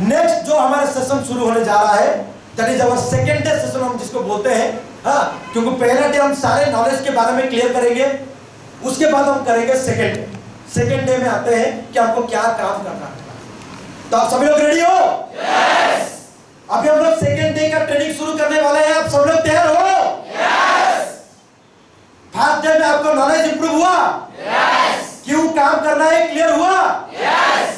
Next जो हमारा session शुरू होने जा रहा है, that is our second day session हम जिसको बोलते हैं। हाँ, क्योंकि पहला डे हम सारे नॉलेज के बारे में क्लियर करेंगे, उसके बाद हम करेंगे सेकेंड डे। सेकेंड डे में आते हैं कि हमको क्या काम करना है। तो आप सभी लोग रेडी हो? यस। अभी हम लोग सेकेंड डे का ट्रेनिंग शुरू करने वाले हैं। आप सब लोग तैयार हो? यस। फर्स्ट डे में आपको नॉलेज इंप्रूव हुआ? यस। क्यों काम करना है क्लियर हुआ? यस।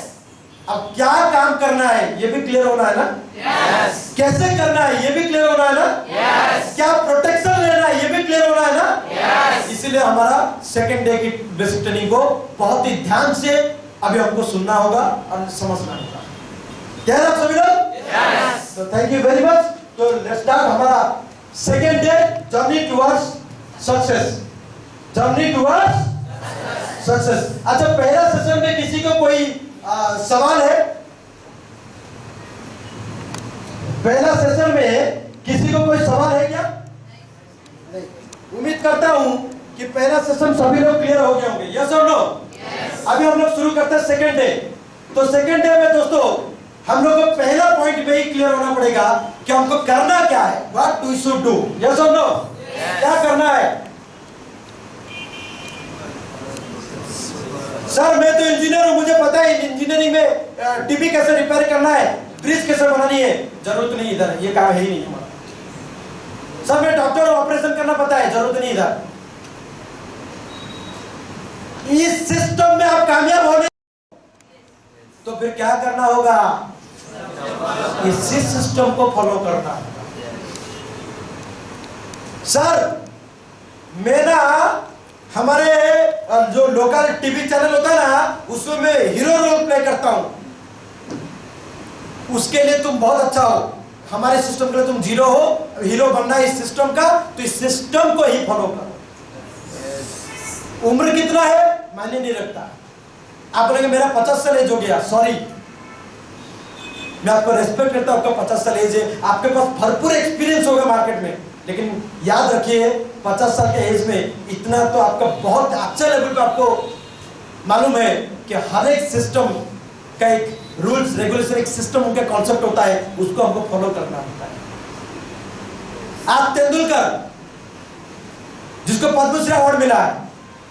अब क्या काम करना है ये भी क्लियर होना है ना? यस। कैसे करना है ये भी क्लियर होना है ना? यस। क्या प्रोटेक्शन लेना है ये भी क्लियर होना है ना? यस। इसीलिए हमारा सेकेंड डे की बेसिक ट्रेनिंग को बहुत ही ध्यान से अभी हमको सुनना होगा और समझना होगा। क्या है आप सभी लोग? यस। तो थैंक यू वेरी मच। तो लेट्स स्टार्ट हमारा second day, journey towards success. Journey towards success. अच्छा, पहला सेशन में किसी को कोई सवाल है? पहला सेशन में किसी को कोई सवाल है क्या? नहीं। उम्मीद करता हूं कि पहला सेशन सभी लोग क्लियर हो गए होंगे। Yes or no? अभी हम लोग शुरू करते हैं सेकेंड डे। तो सेकेंड डे में दोस्तों हम लोग को पहला पॉइंट में ही क्लियर होना पड़ेगा कि हमको करना क्या है। What we should do. Yes or no? क्या करना है? सर मैं तो इंजीनियर हूं, मुझे पता है इंजीनियरिंग में टीवी कैसे रिपेयर करना है, ब्रिज कैसे बनानी है। जरूरत नहीं, इधर ये काम है ही नहीं हमारा। सर मैं डॉक्टर हूं, ऑपरेशन करना पता है। जरूरत नहीं इधर। इस सिस्टम में आप कामयाब होने तो फिर क्या करना होगा? इसी सिस्टम को फॉलो करना होगा। सर मेरा हमारे जो लोकल टीवी चैनल होता है ना, उसमें मैं हीरो रोल प्ले करता हूं। उसके लिए तुम बहुत अच्छा हो, हमारे सिस्टम के लिए तुम जीरो हो। हीरो बनना है इस सिस्टम का, तो इस सिस्टम को ही फॉलो करो। उम्र कितना है मायने नहीं रखता। आप बोलेंगे मेरा 50 साल एज हो गया, सॉरी, मैं आपको रेस्पेक्ट करता हूं, आपका 50 साल एज है, आपके पास भरपूर एक्सपीरियंस होगा मार्केट में, लेकिन याद रखिए 50 साल के एज में इतना तो आपका बहुत अच्छे लेवल पे आपको मालूम है कि हर एक सिस्टम का एक रूल्स रेगुलेशन, एक सिस्टम उनका कॉन्सेप्ट होता है, उसको हमको फॉलो करना होता है। आज तेंदुलकर जिसको पद्मश्री अवार्ड मिला है,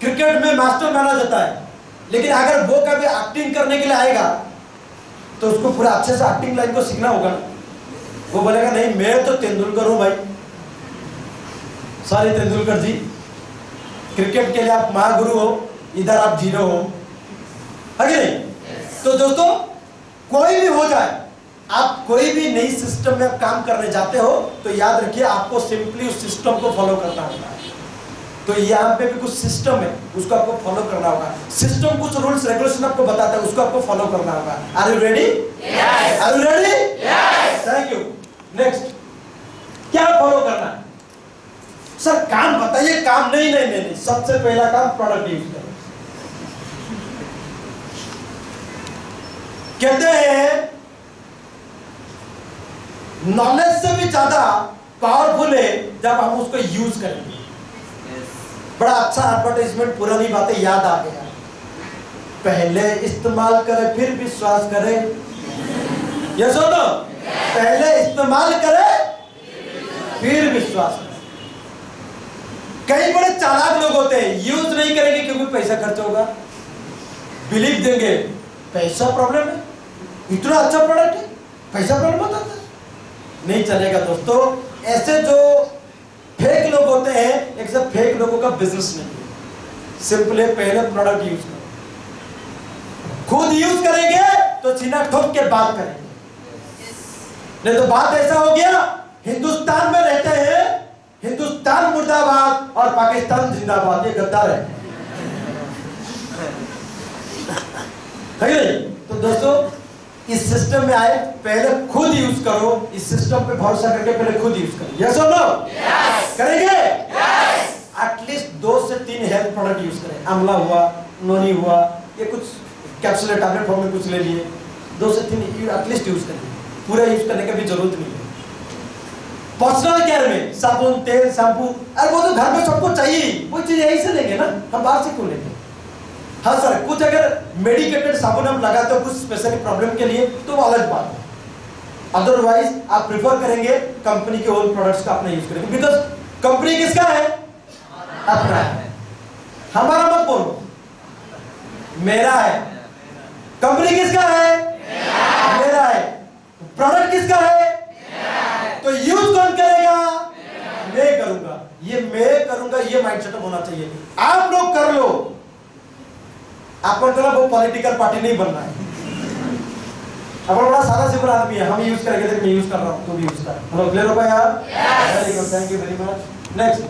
क्रिकेट में मास्टर माना जाता है, लेकिन अगर वो कभी एक्टिंग करने के लिए आएगा तो उसको पूरा अच्छे से एक्टिंग लाइन को सीखना होगा ना। वो बोलेगा नहीं मैं तो तेंदुलकर हूं भाई। सॉरी तेंदुलकर जी, क्रिकेट के लिए आप महागुरु हो, इधर आप जीरो हो, है कि नहीं? तो दोस्तों कोई भी हो जाए, आप कोई भी नई सिस्टम में काम करने जाते हो तो याद रखिए आपको सिंपली उस सिस्टम को फॉलो करना होता है। तो यहाँ पे भी कुछ सिस्टम है, उसको आपको फॉलो करना होगा। सिस्टम कुछ रूल्स रेगुलेशन आपको बताता है, उसको आपको फॉलो करना होगा। Are you ready? Yes. Are you ready? Yes. Thank you. Next, क्या फॉलो करना है? सर काम बताइए। काम नहीं नहीं नहीं, नहीं। सबसे पहला काम प्रोडक्ट यूज करो। कहते हैं नॉलेज से भी ज्यादा पावरफुल है जब हम उसको यूज करेंगे। बड़ा अच्छा एडवर्टाइजमेंट, पुरानी बातें याद आ गया। पहले इस्तेमाल करें फिर विश्वास करें। ये सुनो, पहले इस्तेमाल करें फिर विश्वास करें। कई बड़े चालाक लोग होते हैं, यूज नहीं करेंगे क्योंकि पैसा खर्च होगा, बिलीव देंगे पैसा प्रॉब्लम है, इतना अच्छा प्रोडक्ट है, पैसा प्रॉब्लम होता है, नहीं चलेगा। दोस्तों ऐसे जो फेक लोग होते हैं, एक सब फेक लोगों का बिजनेस नहीं है। सिंपली पहले प्रोडक्ट यूज करो, खुद यूज करेंगे तो सीना ठोक के बात करेंगे। नहीं तो बात ऐसा हो गया, हिंदुस्तान में रहते हैं, हिंदुस्तान मुर्दाबाद और पाकिस्तान जिंदाबाद, ये गद्दार है। तो दोस्तों इस सिस्टम में आए, पहले खुद यूज करो। इस सिस्टम पे भरोसा करके पहले खुद यूज करो। Yes or no? यस। करेंगे? यस। एटलीस्ट 2 से 3 हेल्थ प्रोडक्ट यूज करें। आंवला हुआ, नोनी हुआ, ये कुछ कैप्सूल टैबलेट फॉर्म में कुछ ले लिए, 2 से 3 एटलीस्ट यूज करें। पूरा यूज करने की भी जरूरत नहीं है। पर्सनल केयर में साबुन, तेल, शैम्पू, अरे वो तो घर में सबको चाहिए, वो चीज यही से लेंगे ना, हम बाहर से क्यों लेंगे? हाँ सर, कुछ अगर मेडिकेटेड साबुन हम लगाते हो कुछ स्पेशल प्रॉब्लम के लिए तो वो अलग बात है, अदरवाइज आप प्रिफर करेंगे कंपनी के ओन प्रोडक्ट्स का अपना यूज करेंगे, बिकॉज कंपनी किसका है? अपना है। हमारा मत बोलो, मेरा है। कंपनी किसका है? मेरा है। प्रोडक्ट किसका है? तो यूज कौन करेगा? मैं करूंगा। ये मैं करूंगा, ये माइंडसेट होना चाहिए। आप लोग कर लो, अपन वो पॉलिटिकल पार्टी नहीं बनना है। अपन बड़ा सादा सिंपल आदमी है, हम यूज करेंगे, मैं यूज कर रहा हूं, तू भी यूज कर। हेलो, क्लियर हो गया यार? Very good, thank you very much. Next,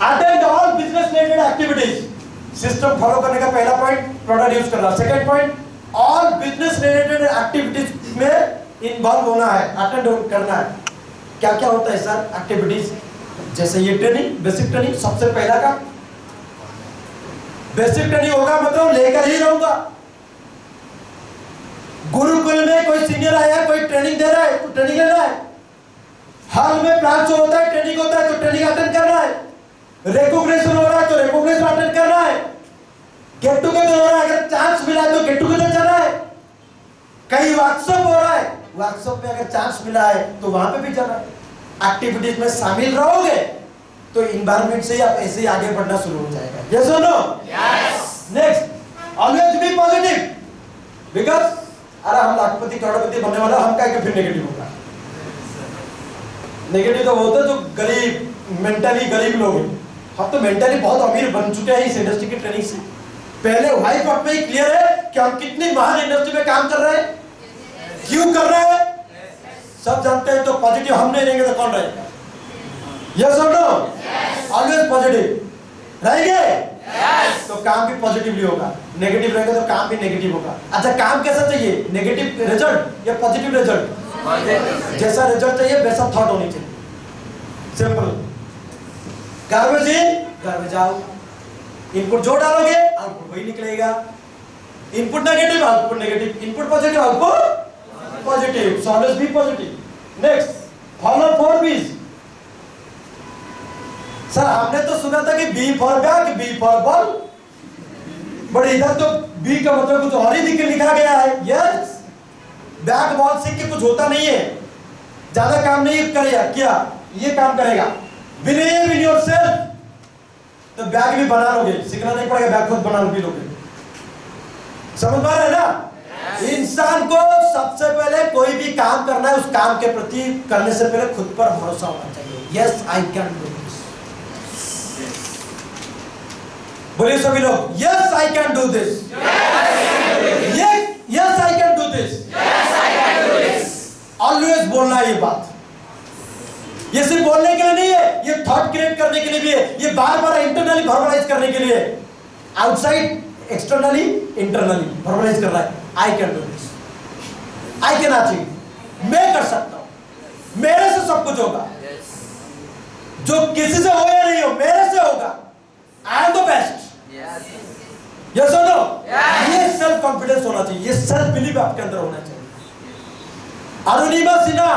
attend all business related activities. System follow करने का पहला पॉइंट प्रोडक्ट यूज करना। Second point, all business related activities में इन्वॉल्व होना है, अटेंड करना है। क्या क्या होता है सर एक्टिविटीज? जैसे ये ट्रेनिंग, बेसिक ट्रेनिंग सबसे पहला का बेसिक ट्रेनिंग होगा, मतलब लेकर ही रहूंगा। गुरुकुल में कोई सीनियर आया है, कोई ट्रेनिंग दे रहा है तो ट्रेनिंग लेना है। हॉल में प्लान जो होता है, ट्रेनिंग होता है तो ट्रेनिंग अटेंड करना है। रिकॉग्निशन हो रहा है तो रिकॉग्निशन अटेंड करना है। गेट टुगेदर हो रहा है, अगर चांस मिला है तो गेट टुगेदर जाना है। कहीं वर्कशॉप हो रहा है, वर्कशॉप में अगर चांस मिला है तो वहां पे भी जाना है। एक्टिविटीज में शामिल रहोगे तो एनवायरनमेंट से ही आप ऐसे ही आगे बढ़ना शुरू हो जाएगा। Yes or no? Yes. Next, always be positive, because अरे हम लाखपति करोड़पति बनने वाला, हम क्या फिर नेगेटिव होगा? नेगेटिव तो होता है जो गरीब, मेंटली गरीब लोग हैं। हम तो मेंटली बहुत अमीर बन चुके हैं इस इंडस्ट्री की ट्रेनिंग से। पहले व्हाइट बोर्ड पे ही क्लियर है कि हम कितनी महान इंडस्ट्री में काम कर रहे हैं, क्यों कर रहे हैं, सब जानते हैं। तो पॉजिटिव हम नहीं रहेंगे तो कौन रहेगा? Yes or no? Always positive रहेंगे तो काम भी पॉजिटिवली होगा, नेगेटिव रहेगा तो काम भी नेगेटिव होगा। अच्छा, काम कैसा चाहिए? नेगेटिव रिजल्ट या पॉजिटिव रिजल्ट? जैसा रिजल्ट चाहिए वैसा थॉट होनी चाहिए। Simple, garbage in garbage out. Input जो डालोगे आउटपुट वही निकलेगा। Input negative output negative, input positive output positive. So always be positive. Next, follow 4 B's। Sir हमने तो सुना था कि B for bag, B for ball, but इधर तो बी का मतलब कुछ और ही लिखा गया है। यस, बैग बॉल सीख के कुछ होता नहीं है, ज्यादा काम नहीं करेगा। क्या ये काम करेगा? बिलीव इन योरसेल्फ, तो बैग भी बना लोगे, सीखना नहीं पड़ेगा, बैग खुद बना भी लोगे। समझ पा रहे हैं ना? इंसान को सबसे पहले कोई भी काम करना है, उस काम के प्रति करने से पहले खुद पर भरोसा होना चाहिए। Yes I can do this. बोलिए सभी लोग, yes I can do this. Yes I can do this. Always बोलना है ये बात। ये सिर्फ बोलने के लिए नहीं है, ये थॉट क्रिएट करने के लिए भी है। ये बार बार इंटरनली वर्बलाइज करने के लिए, आउटसाइड एक्सटर्नली इंटरनली वर्बलाइज कर रहा है। I can do this, I can achieve, मैं कर सकता हूं, मेरे से सब कुछ होगा। जो किसी से हो या नहीं हो, मेरे से होगा। I am the best. Yes or no? ये सेल्फ कॉन्फिडेंस होना चाहिए, ये सेल्फ बिलीव आपके अंदर होना चाहिए। अरुणिमा सिन्हा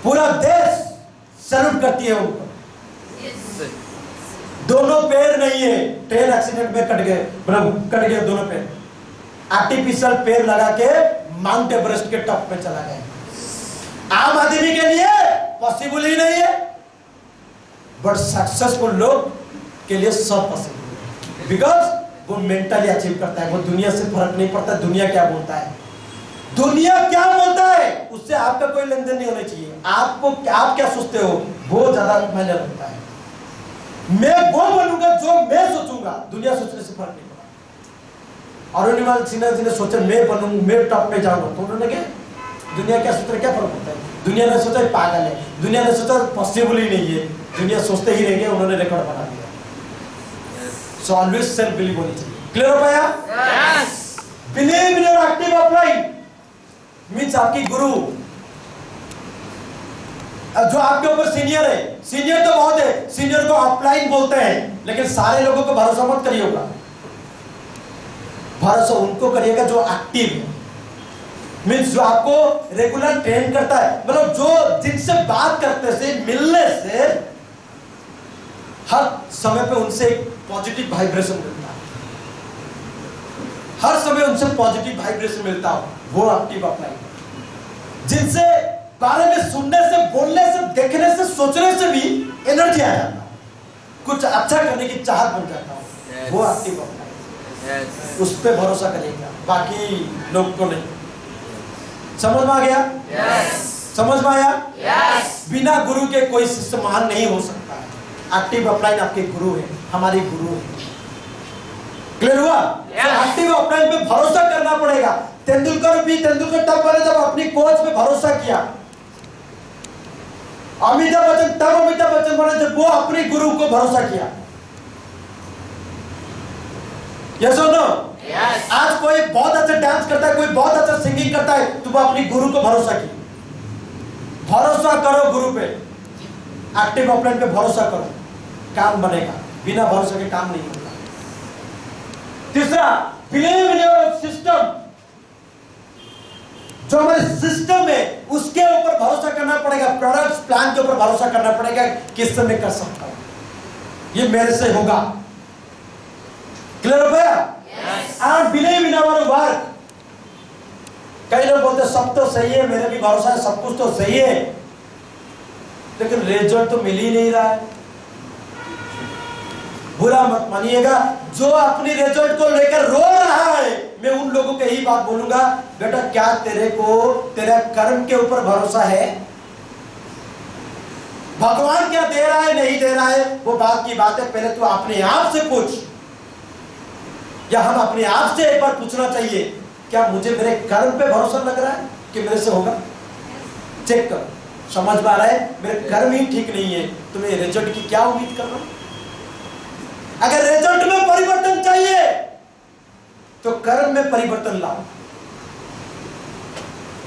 पूरा देश सैल्यूट करती है उनको। दोनों पैर नहीं है, ट्रेन एक्सीडेंट में कट गए, मतलब कट गए दोनों पैर। आर्टिफिशियल पैर लगा के माउंट एवरेस्ट के टॉप पे चला गया। आम आदमी के लिए पॉसिबल ही नहीं है, बट सक्सेसफुल लोग के लिए सब पॉसिबल है, बिकॉज वो मेंटली अचीव करता है। वो दुनिया से फर्क नहीं पड़ता दुनिया क्या बोलता है। दुनिया क्या बोलता है उससे आपका कोई लेन देन नहीं होना चाहिए। आपको आप क्या सोचते हो वो ज्यादा मायने रखता है। मैं वो बनूंगा जो मैं सोचूंगा, दुनिया सोचने से फर्क नहीं पड़ा। अरुणिमा सिन्हा जी ने सोचा मैं बनूंगा, मैं टॉप पे जाऊंगा, तो उन्होंने कहा दुनिया क्या सोच रही, क्या फर्क पड़ता है। दुनिया ने सोचा पागल है, दुनिया ने सोचा पॉसिबल ही नहीं है, दुनिया सोचते ही रहेंगे। उन्होंने रिकॉर्ड बना दिया। सो ऑलवेज सेल्फ बिलीव होनी चाहिए। क्लियर हो पाया? Yes. Believe in your active upline means आपकी गुरु जो आपके ऊपर सीनियर है। सीनियर तो बहुत है, सीनियर को अपलाइन बोलते हैं, लेकिन सारे लोगों को भरोसा मत करिएगा। भरोसा उनको करिएगा जो एक्टिव है, मींस जो आपको रेगुलर ट्रेन करता है, मतलब जो जिनसे बात करते से, मिलने से हर समय पे उनसे एक पॉजिटिव वाइब्रेशन मिलता है। हर समय उनसे पॉजिटिव वाइब्रेशन मिलता हो, वो एक्टिव अपलाइन। जिनसे बारे में सुनने से, बोलने से, देखने से, सोचने से भी एनर्जी आ जाता है, कुछ अच्छा करने की चाहत बन जाता हो, वो एक्टिव अपलाइन। उस पर भरोसा करेगा, बाकी लोग को नहीं। समझ में आ गया? समझ में आया? बिना गुरु के कोई शिष्य महान नहीं हो सकता है। एक्टिव अपलाइन आपके गुरु है, हमारे गुरु है। क्लियर हुआ? एक्टिव अपलाइन पे भरोसा करना पड़ेगा। तेंदुलकर तब बने जब अपनी कोच पे भरोसा किया। अमिताभ बच्चन बने जब वो अपने गुरु को भरोसा किया। Yes or no? आज कोई बहुत अच्छा डांस करता है, कोई बहुत अच्छा सिंगिंग करता है, तो वो अपनी गुरु को भरोसा की। भरोसा करो गुरु पे, एक्टिव अपलाइन पे भरोसा करो, काम बनेगा। बिना भरोसे के काम नहीं होगा। तीसरा, बिलीव इन योर सिस्टम। जो हमारे सिस्टम है उसके ऊपर भरोसा करना पड़ेगा। प्रोडक्ट्स प्लान के ऊपर भरोसा करना पड़ेगा, किस समय कर सकता हूं, ये मेरे से होगा। क्लियर हो गया? And believe in our work. कई लोग बोलते सब तो सही है, मेरे भी भरोसा है, सब कुछ तो सही है, लेकिन रिजल्ट तो मिल ही नहीं रहा है। बुरा मत मानिएगा, जो अपनी रिजल्ट को लेकर रो रहा है, मैं उन लोगों को यही बात बोलूंगा, बेटा क्या तेरे को तेरा कर्म के ऊपर भरोसा है? भगवान क्या दे रहा है नहीं दे रहा है वो बात की बात है, पहले तू अपने आप से पूछ, या हम अपने आप से एक बार पूछना चाहिए, क्या मुझे मेरे कर्म पे भरोसा लग रहा है कि मेरे से होगा? चेक कर, समझ में आ रहा है मेरे कर्म ही ठीक नहीं है, तुम्हें रिजल्ट की क्या उम्मीद कर रहा है? अगर रिजल्ट में परिवर्तन चाहिए तो कर्म में परिवर्तन लाओ।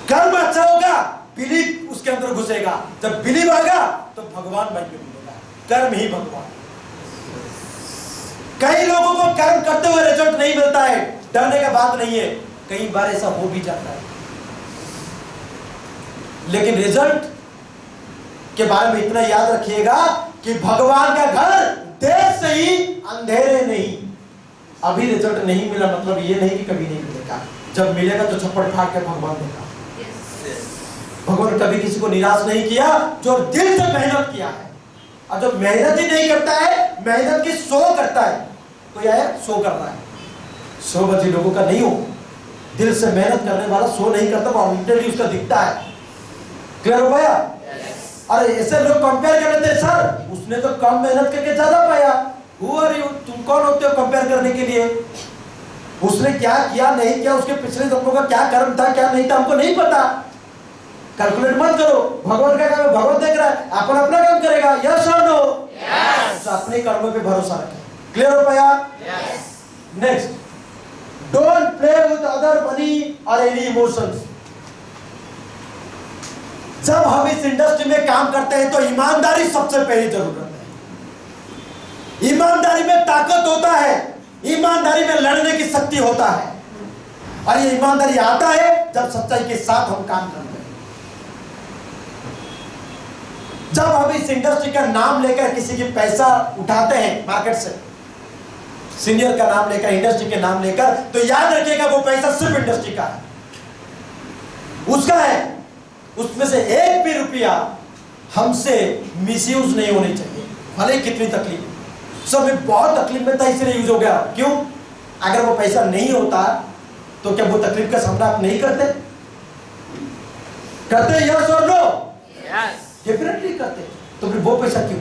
कर्म अच्छा होगा, बिलीव उसके अंदर घुसेगा, जब बिलीव आएगा तो भगवान मन में मिलेगा। कर्म ही भगवान। कई लोगों को कर्म करते हुए रिजल्ट नहीं मिलता है, डरने का बात नहीं है, कई बार ऐसा हो भी जाता है, लेकिन रिजल्ट के बारे में इतना याद रखिएगा कि भगवान का घर देर से ही अंधेरे नहीं। अभी रिजल्ट नहीं मिला मतलब ये नहीं कि कभी नहीं मिलेगा, जब मिलेगा तो छप्पड़ फाड़ के भगवान देगा। भगवान कभी किसी को निराश नहीं किया, जो दिल से मेहनत किया है। और जो मेहनत ही नहीं करता है, मेहनत की शो करता है, कोई आया शो कर रहा है, 100 बजे लोगों का नहीं हो, दिल से मेहनत करने वाला शो नहीं करता, वो इंटरव्यू उसका दिखता है। क्लियर हो गया? अरे ऐसे लोग कंपेयर कर लेते हैं, सर उसने तो कम मेहनत करके ज्यादा पाया। Who are you? तुम कौन होते हो कंपेयर करने के लिए? उसने क्या किया नहीं किया, उसके पिछले जन्मों का क्या कर्म था क्या नहीं था, हमको नहीं पता। कैलकुलेट मत करो, भगवान का काम भगवान देख रहा है, अपन अपना काम करेगा। Yes or no? यस। अपने कर्मों पे भरोसा रखें। क्लियर हो पाया? Yes. Next, don't play with other money और एनी इमोशंस। जब हम इस इंडस्ट्री में काम करते हैं तो ईमानदारी सबसे पहली जरूरत है। ईमानदारी में ताकत होता है, ईमानदारी में लड़ने की शक्ति होता है, और ये ईमानदारी आता है जब सच्चाई के साथ हम काम करते हैं। जब हम इस इंडस्ट्री का नाम लेकर किसी की पैसा उठाते हैं मार्केट से, सीनियर का नाम लेकर, इंडस्ट्री के नाम लेकर, तो याद रखिएगा वो पैसा सिर्फ इंडस्ट्री का है, उसका है। उसमें से एक भी रुपया हमसे मिसयूज नहीं होनी चाहिए, भले कितनी तकलीफ। सब में बहुत तकलीफ में था इसलिए यूज हो गया। क्यों? अगर वो पैसा नहीं होता तो क्या वो तकलीफ का सामना आप नहीं करते? करते? Yes or no? Yes. Definitely करते। तो फिर वो पैसा क्यों?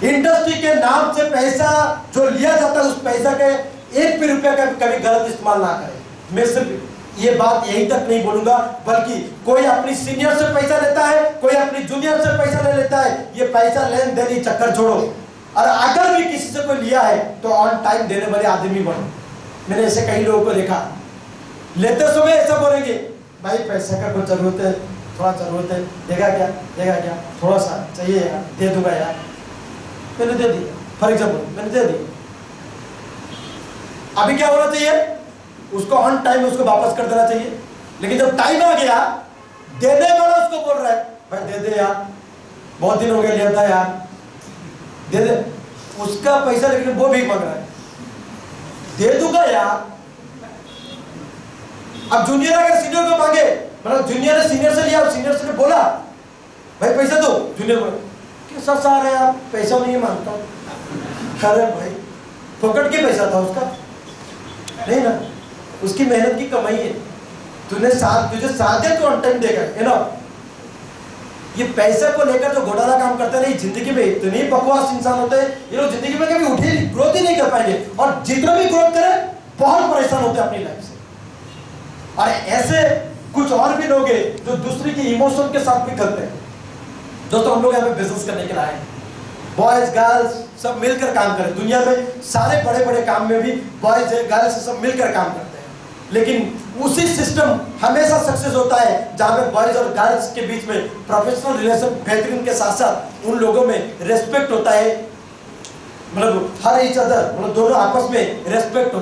इंडस्ट्री के नाम से पैसा जो लिया जाता है, उस पैसा के एक भी रुपया का कभी गलत इस्तेमाल ना करें। मैं सिर्फ ये बात यहीं तक नहीं बोलूंगा, बल्कि कोई अपनी सीनियर से पैसा लेता है, कोई अपनी जूनियर से पैसा ले लेता है, ये पैसा लेन देन चक्कर छोड़ो, और अगर भी किसी से कोई लिया है तो ऑन टाइम देने वाले आदमी बनो। मैंने ऐसे कई लोगों को देखा, लेते समय ऐसा बोलेंगे, भाई पैसे का कुछ जरूरत है, थोड़ा जरूरत है, देगा क्या, देगा क्या, थोड़ा सा चाहिए यार, दे दूंगा यार। मैंने दे दिया, फॉर एग्जाम्पल मैंने दे दिया। अभी क्या होना चाहिए? उसको ऑन टाइम उसको वापस कर देना चाहिए। लेकिन जब टाइम आ गया, देने वाला उसको बोल रहा है, भाई दे दे यार, बहुत दिन हो गए लिया था यार, दे दे। उसका पैसा लेकिन वो भी मांग रहा है। दे दूंगा यार। अब जूनियर अगर सीनियर को मांगे, मतलब जूनियर ने सीनियर से लिया, सीनियर से बोला भाई पैसा दो, जूनियर बोले कैसा सार है आप, पैसा नहीं मांगता। अरे भाई फोकट के पैसा था उसका, नहीं ना, उसकी मेहनत की कमाई है। तुझे साथ दिया तो ऑन टाइम देगा, है ना। ये पैसे को लेकर जो घोटाला काम करते हैं ना, जिंदगी में इतने बकवास इंसान होते हैं, ये लोग जिंदगी में कभी उठे ग्रोथ ही नहीं कर पाएंगे, और जितना भी ग्रोथ करे बहुत परेशान होते हैं अपनी लाइफ से। और ऐसे कुछ और भी लोग हैं जो दूसरे के इमोशन के साथ भी करते हैं। दोस्तों हम लोग यहाँ पे बिजनेस करने के लिए आए हैं, बॉयज गर्ल्स सब मिलकर काम करें। दुनिया में सारे बड़े बड़े काम में भी बॉयज गर्ल्स सब मिलकर काम करते हैं, लेकिन उसी सिस्टम हमेशा सक्सेस होता है जहां पे बॉयज और गर्ल्स के बीच में प्रोफेशनल रिलेशन बेहतरीन के साथ साथ उन लोगों में रेस्पेक्ट होता है, मतलब हर ईच अदर, मतलब दोनों आपस में रेस्पेक्ट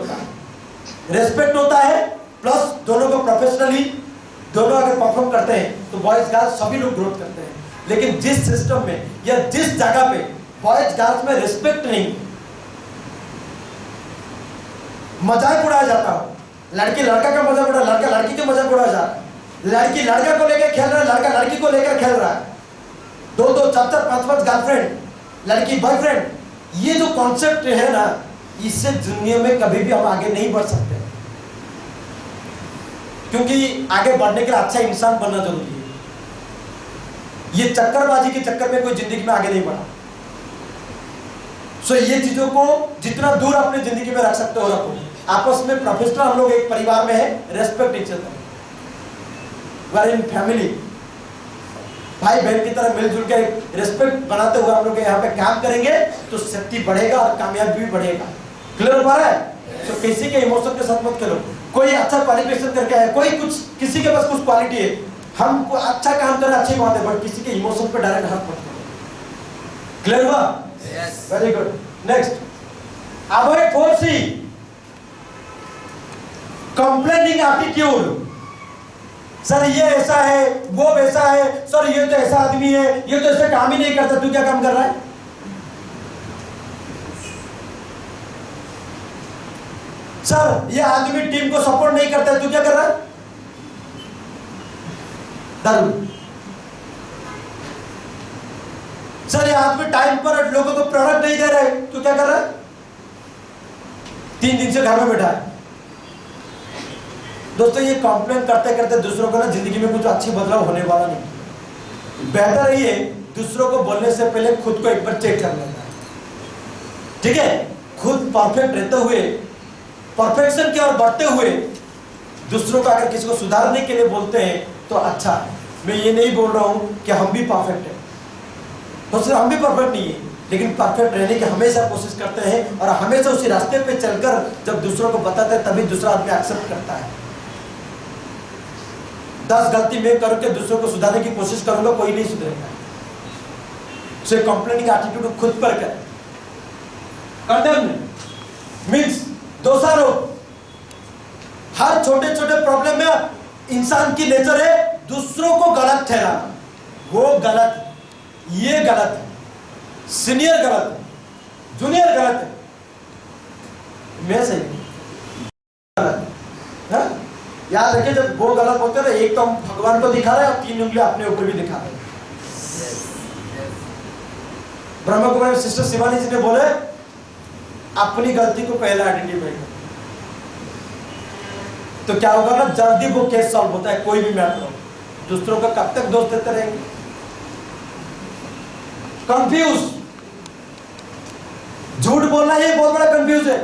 होता है, प्लस दोनों को प्रोफेशनली दोनों अगर परफॉर्म करते हैं तो बॉयज गर्ल्स सभी लोग ग्रोथ करते हैं। लेकिन जिस सिस्टम में या जिस जगह पे बॉयज गर्ल्स में रिस्पेक्ट नहीं, मजाक उड़ाया जाता हो, लड़की लड़का का मजाक उड़ा, लड़का लड़की के मजाक उड़ा जा रहा है, लड़की लड़का को लेकर खेल रहा है, लड़का लड़की को लेकर खेल रहा है, दो दो चार चार पांच पांच गर्लफ्रेंड, लड़की बॉयफ्रेंड, ये जो कॉन्सेप्ट है ना, इससे दुनिया में कभी भी हम आगे नहीं बढ़ सकते, क्योंकि आगे बढ़ने के लिए अच्छा इंसान बनना जरूरी है। ये चक्करबाजी के चक्कर में कोई जिंदगी में आगे नहीं बढ़ा। सो ये चीजों को जितना दूर अपने जिंदगी में रख सकते हो रखो। आपस में प्रोफेशनल हम लोग एक परिवार में है, respect each other, we are in family, भाई बहन की तरह मिलजुल के रेस्पेक्ट बनाते हुए हम लोग यहाँ पे काम करेंगे तो शक्ति बढ़ेगा और कामयाबी भी बढ़ेगा। क्लियर हो पा रहा है? तो किसी के इमोशन के साथ मत करो। कोई अच्छा क्वालिफिकेशन करके आए, कोई कुछ, किसी के पास कुछ क्वालिटी है, हम अच्छा काम कर रहे अच्छी बात है, बट किसी के इमोशन पे डायरेक्ट हाथ मत करो। क्लियर हुआ? Very good. Next, avoid 4C, complaining attitude. Sir ये ऐसा है, वो वैसा है, सर ये तो ऐसा आदमी है, ये तो ऐसे काम ही नहीं करता, तू क्या काम कर रहा है? सर ये आदमी टीम को सपोर्ट नहीं करता है, तू क्या कर रहा है? दारू। सर ये आदमी टाइम पर लोगों को प्रोडक्ट नहीं दे रहा है, तू क्या कर रहा है? 3 दिन से घर में बैठा है। दोस्तों ये कंप्लेन करते करते दूसरों को ना जिंदगी में कुछ अच्छी बदलाव होने वाला नहीं। बेहतर ये दूसरों को बोलने से पहले खुद को एक बार चेक कर लेना है, ठीक है? खुद परफेक्ट रहते हुए, परफेक्शन की ओर बढ़ते हुए दूसरों को अगर किसी को सुधारने के लिए बोलते हैं तो अच्छा है। मैं ये नहीं बोल रहा हूं कि हम भी परफेक्ट हैं, तो सिर्फ हम भी परफेक्ट नहीं है, लेकिन परफेक्ट रहने की हमेशा कोशिश करते हैं और हमेशा उसी रास्ते पे चलकर जब दूसरों को बताते हैं तभी दूसरा आदमी एक्सेप्ट करता है। 10 गलती मैं करके दूसरों को सुधारने की कोशिश करूंगा, कोई नहीं सुधरेगा। सो कंप्लेनिंग एटीट्यूड खुद पर कर, कंडेम मीन्स दोषारोप। हर छोटे छोटे प्रॉब्लम में इंसान की नेचर है दूसरों को गलत ठहराना। वो गलत, ये गलत है, सीनियर गलत है, जूनियर गलत है, मैं सही गलत है। याद रखिए जब वो गलत होते हैं एक तो हम भगवान को दिखा रहे हैं और 3 उंगलियां अपने ऊपर भी दिखा रहे हैं। ब्रह्मा कुमारी सिस्टर शिवानी जी ने बोले अपनी गलती को पहले आइडेंटिफाई करो, तो क्या होगा ना, जल्दी वो केस सॉल्व होता है। कोई भी मैटर हो, दूसरों का कब तक दोष देते रहेंगे? कंफ्यूज, झूठ बोलना ये बहुत बड़ा कंफ्यूज है,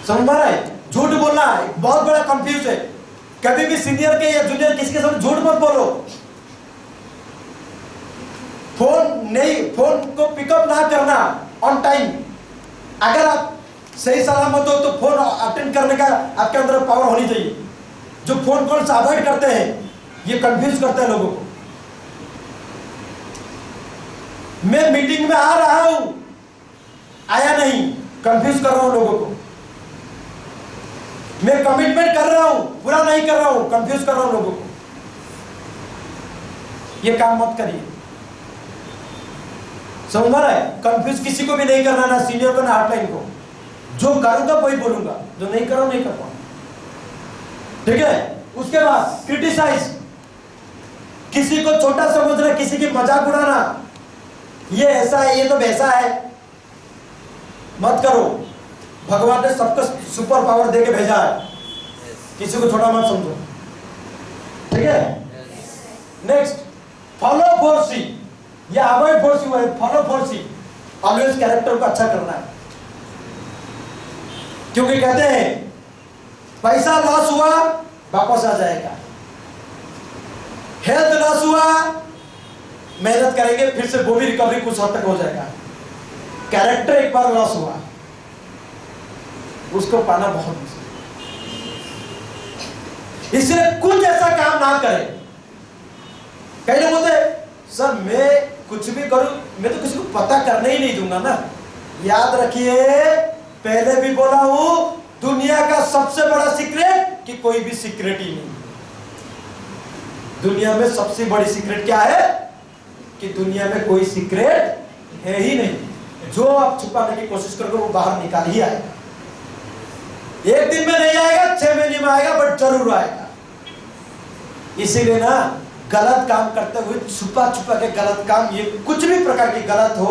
समझ में आ रहा है? झूठ बोलना बहुत बड़ा कंफ्यूज है। कभी भी सीनियर के या जूनियर किसी के सामने झूठ मत बोलो। फोन को पिकअप ना करना ऑन टाइम। अगर आप सही सलामत हो तो फोन अटेंड करने का आपके अंदर पावर होनी चाहिए। जो फोन कॉल से अवॉइड करते हैं ये कंफ्यूज करते हैं लोगों को। मैं मीटिंग में आ रहा हूं, आया नहीं, कंफ्यूज कर रहा हूं लोगों को। मैं कमिटमेंट कर रहा हूं, पूरा नहीं कर रहा हूं, कंफ्यूज कर रहा हूं लोगों को। ये काम मत करिए। समझ में आ रहा है? कंफ्यूज किसी को भी नहीं करना, ना सीनियर को ना हार्डलाइन को। जो करूंगा वही बोलूंगा, जो नहीं करो नहीं कर पाऊंगा। ठीक है। उसके बाद क्रिटिसाइज, किसी को छोटा समझना, किसी की मजाक उड़ाना, ये ऐसा है, ये तो वैसा है, मत करो। भगवान ने सबको सुपर पावर दे के भेजा है, किसी को छोटा मत समझो। ठीक है। नेक्स्ट, फॉलो फॉर सी, या avoid four C, follow four C. Always character को अच्छा करना है, क्योंकि कहते हैं पैसा लॉस हुआ वापस आ जाएगा, हेल्थ लॉस हुआ मेहनत करेंगे फिर से वो भी रिकवरी कुछ हद तक हो जाएगा। कैरेक्टर एक बार लॉस हुआ उसको पाना बहुत मुश्किल, इसलिए कुछ ऐसा काम ना करें। कई लोग बोलते सर मैं कुछ भी करूं, मैं तो किसी को पता करने ही नहीं दूंगा ना। याद रखिए, पहले भी बोला हूं, दुनिया का सबसे बड़ा सीक्रेट कि कोई भी सीक्रेट ही नहीं। दुनिया में सबसे बड़ी सीक्रेट क्या है? कि दुनिया में कोई सीक्रेट है ही नहीं। जो आप छुपाने की कोशिश करोगे वो बाहर निकाल ही आएगा। एक दिन में नहीं आएगा, 6 महीने में आएगा, बट जरूर आएगा। इसीलिए ना गलत काम करते हुए छुपा छुपा के गलत काम, ये कुछ भी प्रकार की गलत हो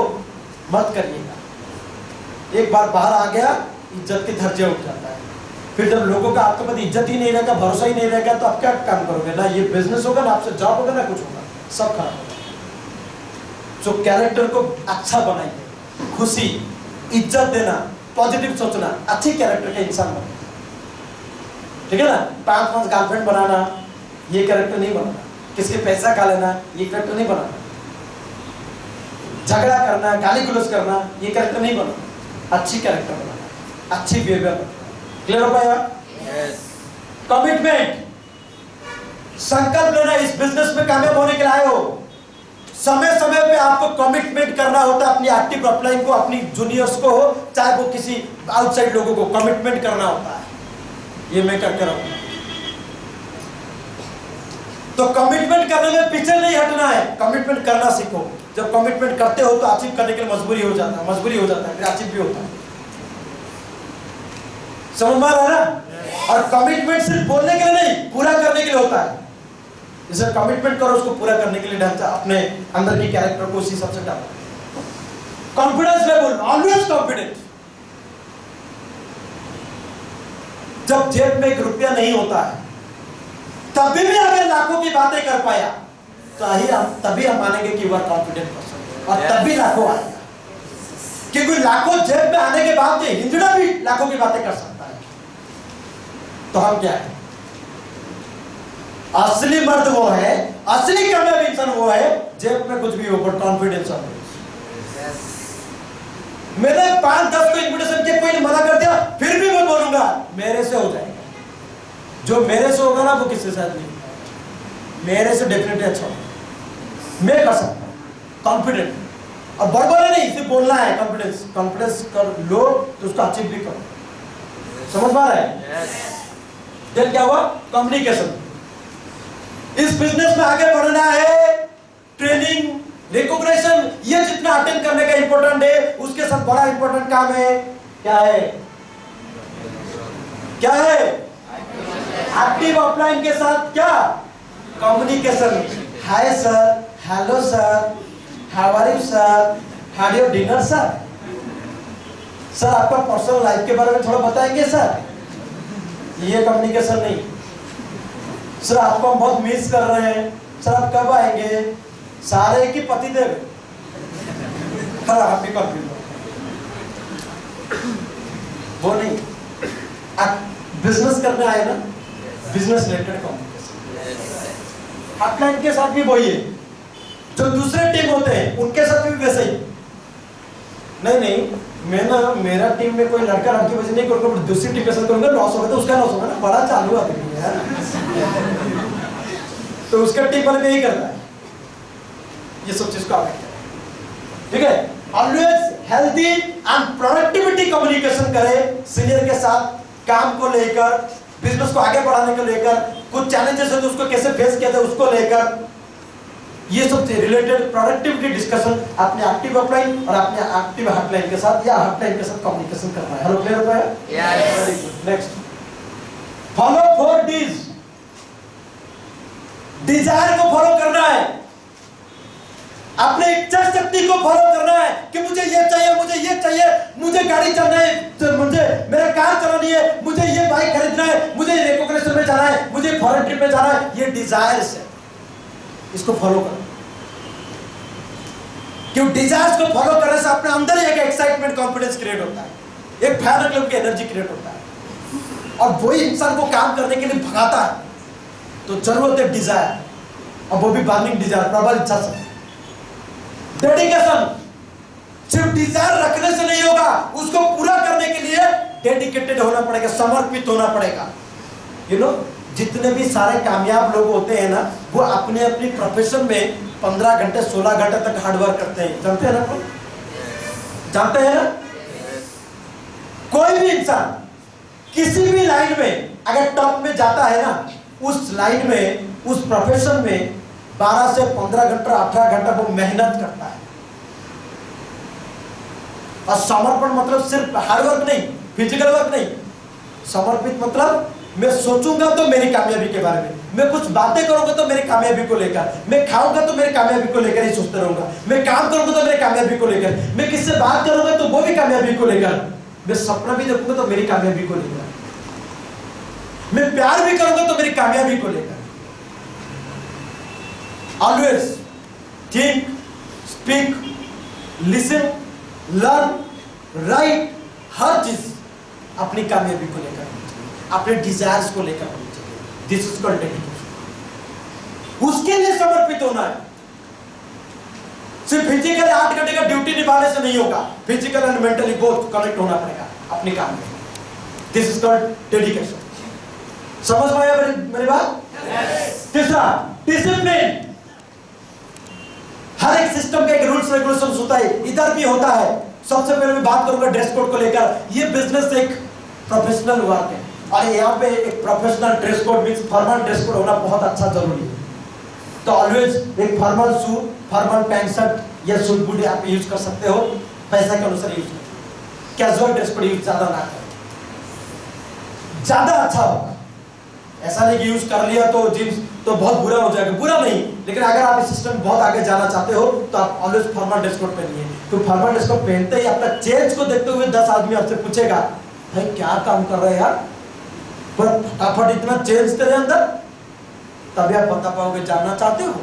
मत करिएगा। एक बार बाहर आ गया इज्जत के धर्जे उठ जाता है। फिर जब लोगों का आपके प्रति इज्जत ही नहीं रहेगा, भरोसा ही नहीं रहेगा, तो आप क्या काम करोगे? ना ये बिजनेस होगा, ना आपसे जॉब होगा, ना कुछ होगा, सब खराब होगा। तो कैरेक्टर को अच्छा बनाइए, खुशी, इज्जत देना, पॉजिटिव सोचना, अच्छी कैरेक्टर का इंसान बने। ठीक है ना? 5 गर्लफ्रेंड बनाना ये कैरेक्टर नहीं बनाना, किसके पैसा खा लेना ये कैरेक्टर नहीं बनाना, झगड़ा करना, गाली गलौज करना ये कैरेक्टर नहीं बनाना, अच्छी कैरेक्टर बनाना, अच्छी बिहेवियर बनाना। क्लियर हो पाया? कमिटमेंट, संकल्प लेना, इस बिजनेस में कामयाब होने के लिए आए हो, समय समय पे आपको कमिटमेंट करना होता है। अपनी एक्टिव अपलाइन को, अपनी जूनियर्स को हो, चाहे वो किसी आउटसाइड लोगों को कमिटमेंट करना होता है। ये मैं करके रहूंगा। तो कमिटमेंट करने में पीछे नहीं हटना है, कमिटमेंट करना सीखो। जब कमिटमेंट करते हो तो अचीव करने के लिए मजबूरी हो जाता है, फिर अचीव भी होता है। समझ में आ रहा है ना? और कमिटमेंट सिर्फ बोलने के लिए नहीं, पूरा करने के लिए होता है। जैसे कमिटमेंट करो, उसको पूरा करने के लिए ढंग अपने अंदर की कैरेक्टर को उसी सबसे डालो। Confidence level, always confident. जब जेब में 1 रुपया नहीं होता है तभी भी अगर लाखों की बातें कर पाया तो तभी हम मानेंगे कि वह कॉन्फिडेंट पर्सन, और तभी लाखों आएगा। क्योंकि लाखों जेब में आने के बाद हिंदुड़ा भी लाखों की बातें कर सकता है। तो हम क्या है? असली मर्द वो है, असली कामयाब इंसान वो है जेब में कुछ भी हो पर कॉन्फिडेंस हो। मैंने 5-10 को इन्विटेशन किया, कोई मना कर दिया, फिर भी मैं बोलूंगा मेरे से हो जाएगा। जो मेरे से होगा ना वो किससे साथ नहीं, मेरे से डेफिनेटली अच्छा होगा, मैं कर सकता हूं। कॉन्फिडेंट, और बड़बड़े नहीं, सिर्फ बोलना है। कॉन्फिडेंस कर लो तो उसको अचीव भी करो। समझ पा रहे हैं? देन क्या हुआ? कम्युनिकेशन। इस बिजनेस में आगे बढ़ना है, ट्रेनिंग, रिकॉग्निशन, ये जितना अटेंड करने का इंपॉर्टेंट है, उसके साथ बड़ा इंपॉर्टेंट काम है। क्या है? क्या है? एक्टिव ऑफलाइन के साथ क्या? Communication. Hi sir, hello sir, how are you sir, had your dinner sir, sir आपका पर्सनल लाइफ के बारे में थोड़ा बताएंगे सर। ये कम्युनिकेशन नहीं। सर आपको हम बहुत मिस कर रहे हैं, सर आप कब आएंगे, सारे की पति देव। आप भी कंफ्यूज वो नहीं। बिजनेस करने आए ना, बिजनेस रिलेटेड कम्युनिकेशन। अपलाइन के साथ भी वही है, जो दूसरे टीम होते हैं उनके साथ भी वैसे ही। नहीं मैं ना, मेरा टीम में कोई लड़का लड़की वजह नहीं करूंगा, दूसरी टीम के साथ करूंगा, लॉस होगा तो उसका लॉस होगा ना, बड़ा चालू आदमी है तो उसका टीम वाले यही करता है। ये सब चीज का ठीक है। Always healthy and productivity communication करें सीनियर के साथ, काम को लेकर, बिजनेस को आगे बढ़ाने को लेकर, कुछ चैलेंजेस है तो उसको कैसे फेस किया जाए उसको लेकर। ये सब रिलेटेड प्रोडक्टिविटी डिस्कशन अपने एक्टिव अपलाइन और अपने एक्टिव हॉटलाइन के साथ या हॉटलाइन के साथ कम्युनिकेशन करना है। हेलो, क्लियर हो गया? Yes. Very good. Next, follow 4 Ds। Desire को फॉलो करना है, अपने इच्छा शक्ति को फॉलो करना है कि मुझे ये चाहिए, मुझे ये चाहिए, मुझे गाड़ी चलाना है, तो मुझे मेरा कार चलानी है, मुझे ये बाइक खरीदना है, मुझे रिकॉग्निशन में जाना है, मुझे फॉरेन ट्रिप में जाना है। ये डिजायर्स है, इसको फॉलो करो। क्यों? डिजायर्स को फॉलो करने से अपने अंदर एक एक्साइटमेंट, कॉन्फिडेंस क्रिएट होता है, एक भयानक लेवल की एनर्जी क्रिएट होता है, और वही इंसान को काम करने के लिए भगाता है। तो जरूरत है डिजायर, और वो भी बर्निंग डिजायर, प्रबल इच्छा से। डेडिकेशन सिर्फ डिजायर रखने से नहीं होगा, उसको पूरा करने के लिए डेडिकेटेड होना पड़ेगा, समर्पित होना पड़ेगा। यू नो, जितने भी सारे कामयाब लोग होते हैं ना, वो अपने अपनी प्रोफेशन में 15 घंटे 16 घंटे तक हार्डवर्क करते हैं। जानते हैं ना? कोई जानते हैं ना? कोई भी इंसान किसी भी लाइन में अगर टॉप में जाता है ना, उस लाइन में, उस प्रोफेशन में 12 से 15 घंटा 18 घंटा वो मेहनत करता है। और समर्पण मतलब सिर्फ हार्डवर्क नहीं, फिजिकल वर्क नहीं। समर्पित मतलब मैं सोचूंगा तो मेरी कामयाबी के बारे में, मैं कुछ बातें करूंगा तो मेरी कामयाबी को लेकर, मैं खाऊंगा तो मेरी कामयाबी को लेकर ही सोचते रहूंगा, मैं काम करूंगा तो मेरी कामयाबी को लेकर, मैं किससे बात करूंगा तो वो भी कामयाबी को लेकर, मैं सपना भी देखूंगा तो मेरी कामयाबी को लेकर, मैं प्यार भी करूंगा तो मेरी कामयाबी को लेकर। Always think, speak, listen, learn, write, हर चीज अपनी कामयाबी को लेकर, अपने डिजायर्स को लेकर होनी चाहिए। This is called dedication. उसके लिए समर्पित होना है। सिर्फ फिजिकली 8 घंटे का ड्यूटी निभाने से नहीं होगा, physical and mentally both connect होना पड़ेगा अपने काम में। This is called dedication. समझ में आया मेरी बात? तीसरा, डिसिप्लिन। हर एक सिस्टम का एक रूल्स रेगुलेशंस होता है, इधर भी होता है। सबसे पहले मैं बात करूंगा ड्रेस कोड को लेकर। ये बिजनेस एक प्रोफेशनल वर्क है, और यहाँ पे एक professional dress code means formal dress code होना बहुत अच्छा जरूरी है। तो ऑलवेज एक formal suit, formal pant shirt या सूट बूट आप यूज कर सकते हो, पैसा के अनुसार यूज करें। कैजुअल ड्रेस कोड यूज ज्यादा ना करें, ज्यादा अच्छा होगा। ऐसा नहीं कि यूज कर लिया तो जींस तो बहुत बुरा हो जाएगा, बुरा नहीं, लेकिन अगर आप इस सिस्टम में बहुत आगे जाना चाहते हो तो आप ऑलवेज फॉर्मल ड्रेस कोड पहनिए। तो फॉर्मल ड्रेस कोड पहनते ही अपना चेंज को देखते हुए 10 आदमी आपसे पूछेगा, भाई क्या काम कर रहे हैं यार, पर फटाफट इतना चेंज तेरे अंदर, तभी आप बता पाओगे जानना चाहते हो।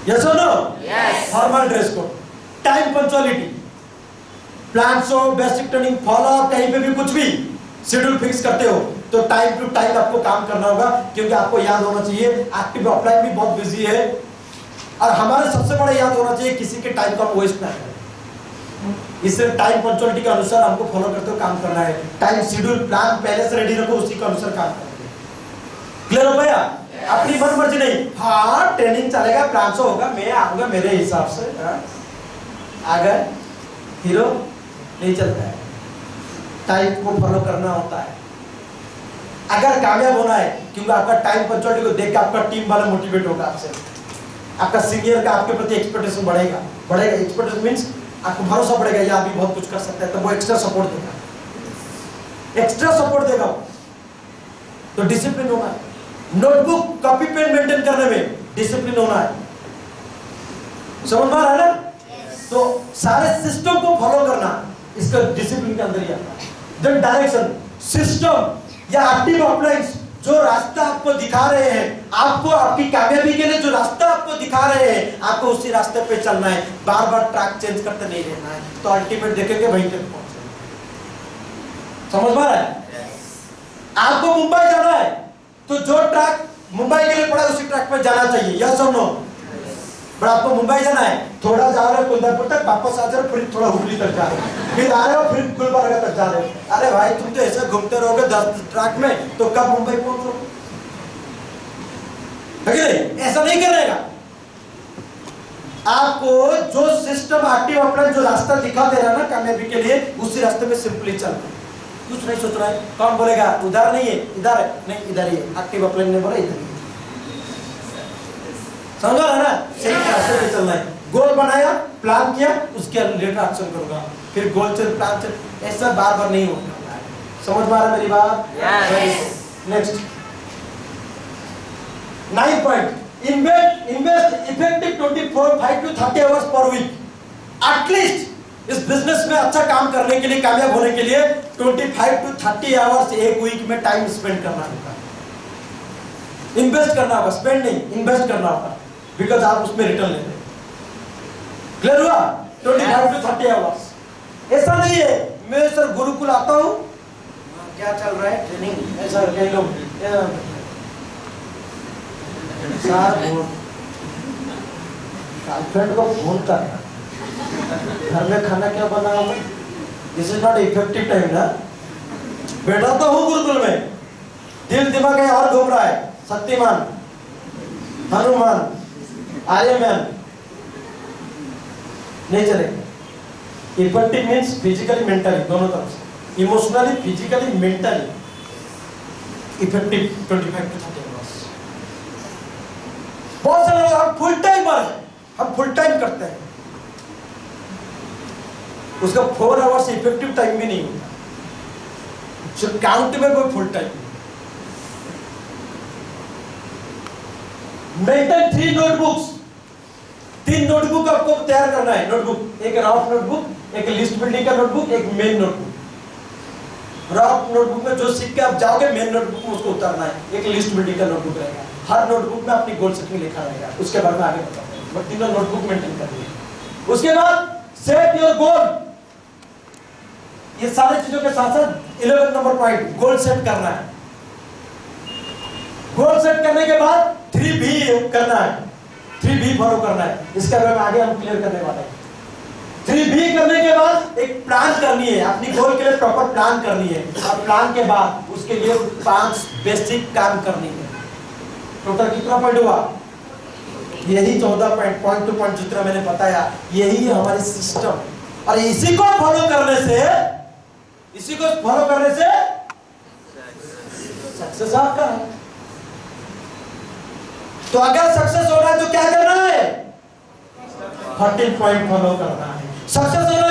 Yes or no? Yes. Formal dress code, time punctuality, plan show, basic training follow, कहीं पे भी कुछ भी शेड्यूल फिक्स करते हो तो टाइम टू टाइम आपको काम करना होगा, क्योंकि आपको याद होना चाहिए एक्टिव ऑफलाइन भी बहुत बिजी है, और हमारे सबसे बड़ा याद होना चाहिए किसी के टाइम का वेस्ट ना करें। इससे टाइम पंक्चुअलिटी के अनुसार हमको फॉलो करते हुए काम करना है। टाइम शेड्यूल प्लान पहले से रेडी रखो, उसी के अनुसार काम करेंगे। क्लियर हो गया? अपनी मन मर्जी नहीं, हाँ ट्रेनिंग चलेगा, प्लान शो होगा, मैं आऊंगा मेरे हिसाब से, आ गए हीरो नहीं चलता है। टाइम को फॉलो करना होता है अगर कामयाब होना है, क्योंकि आपका टाइम पंक्चुअलिटी को देख के आपका टीम वाला मोटिवेट होगा आपसे, आपका सीनियर का आपके प्रति एक्सपेक्टेशन बढ़ेगा। एक्सपेक्टेशन मींस आपको भरोसा बढ़ेगा, ये आदमी बहुत कुछ कर सकता है, तो वो एक्स्ट्रा सपोर्ट देगा। तो डिसिप्लिन होना है, नोटबुक कॉपी पेन मेंटेन करने में डिसिप्लिन होना है। समझ में आ रहा है ना? तो सारे सिस्टम को फॉलो करना इसका डिसिप्लिन के अंदर ही आता है। देन डायरेक्शन, सिस्टम या एक्टिव ऑफलाइंस जो रास्ता आपको दिखा रहे हैं, आपको आपकी कामयाबी के लिए जो रास्ता आपको दिखा रहे हैं, आपको उसी रास्ते पे चलना है, बार बार ट्रैक चेंज करते नहीं रहना है, तो अल्टीमेट देखेंगे वहीं तक पहुंचे। समझ में आ रहा है? आपको मुंबई जाना है तो जो ट्रैक मुंबई के लिए पड़ा उसी ट्रैक पे जाना चाहिए, यस और नो? बट आपको मुंबई जाना है, थोड़ा जा रहे हो कुंदापुर तक, वापस आ जा रहे हो, फिर थोड़ा हुगली तक जा रहे हो, फिर आ रहे हो, फिर गुलबर्गा तक जा रहे हो। अरे भाई तुम तो ऐसे घूमते रहोगे 10 ट्रैक में, तो कब मुंबई पहुंचोगे? ऐसा नहीं करेगा। आपको जो सिस्टम एक्टिव ऑफलाइन जो रास्ता दिखा दे रहा है ना कामयाबी के लिए, उसी रास्ते में सिंपली चलना है, कुछ नहीं सोच रहा है। कौन बोलेगा उधर नहीं है, इधर है, नहीं इधर ही है, एक्टिव ऑफलाइन ने बोला इधर ही। समझ रहा है ना? सही रास्ते पे चलना है। गोल बनाया, प्लान किया, उसके रिलेटेड एक्शन करूंगा, फिर गोल चल प्लान चल, ऐसा बार बार नहीं होगा। समझ में आ रहा है मेरी बात? Next 9 point, invest effective 5 to 30 hours per week. At least इस बिजनेस में अच्छा काम करने के लिए, कामयाब होने के लिए 25 to 30 आवर्स एक वीक में टाइम स्पेंड करना होगा। इन्वेस्ट करना होगा, स्पेंड नहीं, इन्वेस्ट करना होगा, बिकॉज आप उसमें रिटर्न लेते हैं। क्लियर हुआ? 25 to 30 आवर्स। ऐसा नहीं है मैं सर गुरुकुल आता हूँ, क्या चल रहा है ट्रेनिंग, ऐसा कई लोग गर्लफ्रेंड को फोन करना, घर में खाना क्या बनाऊं, this is not effective time ना। बैठा तो हूँ गुरुकुल में, दिल दिमाग कहीं और घूम रहा है। शक्तिमान, हनुमान, आर्यमैन नहीं चलेगा। इफेक्टिव मीन्स फिजिकली मेंटली दोनों तरफ से, emotionally physically mentally effective 25 to 30 hours. बहुत सारे लोग हम फुल टाइमर है, हम फुल टाइम करते हैं, उसका 4 आवर्स इफेक्टिव टाइम भी नहीं होता, जो काउंट में कोई full time. Maintain 3 notebooks, 3 notebook आपको तैयार करना है। नोटबुक, एक रफ नोटबुक, एक लिस्ट बिल्डिंग का नोटबुक, एक मेन नोटबुक। रफ नोटबुक में जो सीख के आप जाओगे, मेन नोटबुक में उसको उतारना है। एक लिस्ट बिल्डिंग का नोटबुक रहेगा, हर नोटबुक में अपनी गोल सेटिंग लिखा रहेगा, उसके बारे में आगे बताऊंगा। बट तीनों नोटबुक मेंटेन करनी है। उसके बाद सेट योर गोल, ये सारी चीजों के साथ साथ 11 नंबर पॉइंट, गोल सेट करना है। गोल सेट करने के बाद 3B करना है, 3B फॉलो करना है। इसके बारे में आगे हम क्लियर करने वाले हैं। 3B करने के बाद एक प्लान करनी है, अपनी गोल के लिए प्रॉपर प्लान करनी है, और प्लान के बाद उसके लिए 5 बेसिक काम करनी है। टोटल कितना पॉइंट हुआ? यही 14 पॉइंट टू पॉइंट जितना मैंने बताया, यही है हमारी सिस्टम। और इसी को फॉलो करने से सक्सेस आपका है। तो अगर सक्सेस होना है तो क्या करना है? 13 पॉइंट फॉलो करना है। सक्सेस होना